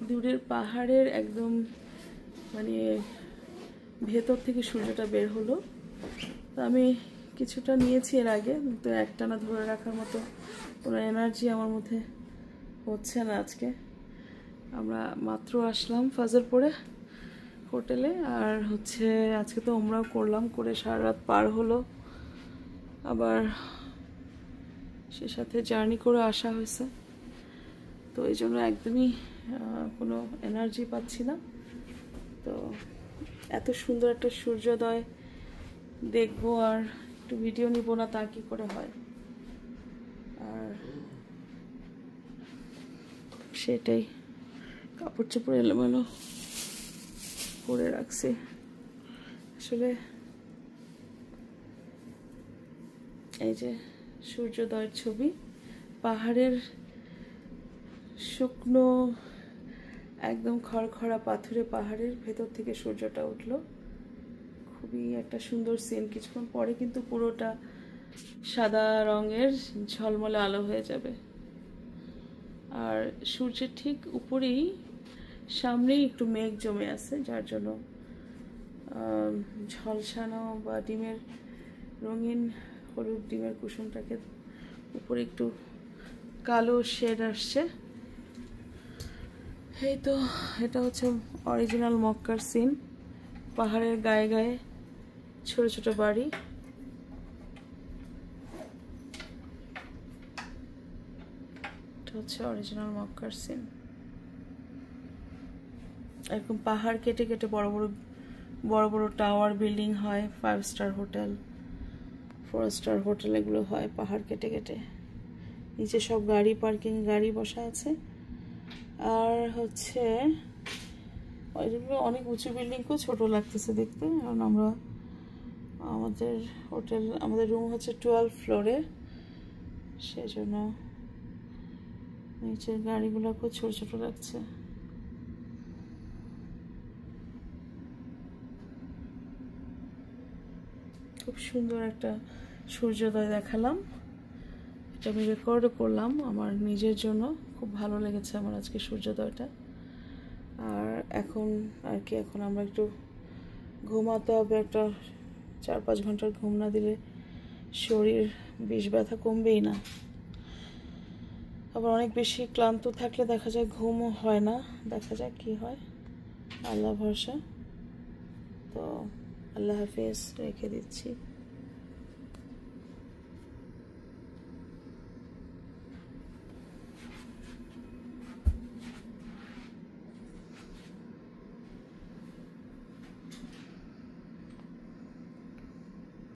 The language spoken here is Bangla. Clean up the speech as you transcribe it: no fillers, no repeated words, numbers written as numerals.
দূরের পাহাড়ের একদম মানে ভেতর থেকে সূর্যটা বের হলো। তো আমি কিছুটা নিয়েছি এর আগে, তো একটানা ধরে রাখার মতো কোনো এনার্জি আমার মধ্যে হচ্ছে না আজকে। আমরা মাত্র আসলাম ফজর পরে হোটেলে, আর হচ্ছে আজকে তো আমরাও করলাম, করে সারা রাত পার হলো, আবার সে সাথে জার্নি করে আসা হয়েছে। তো এই জন্য একদমই কোনো এনার্জি পাচ্ছি না। তো এত সুন্দর একটা সূর্যোদয় দেখবো আর একটু ভিডিও নিব না, তা কি করে হয়। আর সেটাই, কাপড় চোপড় এলোমেলো করে রাখছি। আসলে এই যে সূর্যোদয়ের ছবি, পাহাড়ের শুকনো একদম খড়খড়া পাথুরে পাহাড়ের ভেতর থেকে সূর্যটা উঠলো। খুবই একটা সুন্দর সিন। কিছুক্ষণ পরে কিন্তু পুরোটা সাদা রঙের ঝলমলে আলো হয়ে যাবে। আর সূর্যের ঠিক উপরেই সামনেই একটু মেঘ জমে আছে, যার জন্য ঝলসানো বা ডিমের রঙিন হলুদ ডিমের কুসুমটাকে উপরে একটু কালো শেড আসছে। এই তো এটা হচ্ছে অরিজিনাল মক্কার সিন। পাহাড়ের গায়ে গায়ে ছোট ছোট বাড়ি। এটা হচ্ছে অরিজিনাল মক্কার সিন। এরকম পাহাড় কেটে কেটে বড় বড় বড় টাওয়ার বিল্ডিং হয়, 5 স্টার হোটেল, 4 স্টার হোটেল, এগুলো হয় পাহাড় কেটে কেটে। নিচে সব গাড়ি পার্কিং, গাড়ি বসা আছে। আর হচ্ছে অনেক উঁচু বিল্ডিংকেও ছোট লাগতেছে দেখতে, কারণ আমাদের রুম হচ্ছে 12 ফ্লোরে, সেজন্য নিচের গাড়িগুলোকেও ছোট ছোট লাগছে। খুব সুন্দর একটা সূর্যোদয় দেখালাম। এটা আমি রেকর্ডও করলাম আমার নিজের জন্য। খুব ভালো লেগেছে আমার আজকে সূর্যোদয়টা। আর এখন আমরা একটু ঘুমাতে হবে। একটা 4-5 ঘন্টার ঘুম না দিলে শরীর বিষ ব্যথা কমবেই না। আবার অনেক বেশি ক্লান্ত থাকলে দেখা যায় ঘুমও হয় না। দেখা যাক কি হয়, আল্লাহ ভরসা। তো আল্লাহ হাফেজ, রেখে দিচ্ছি।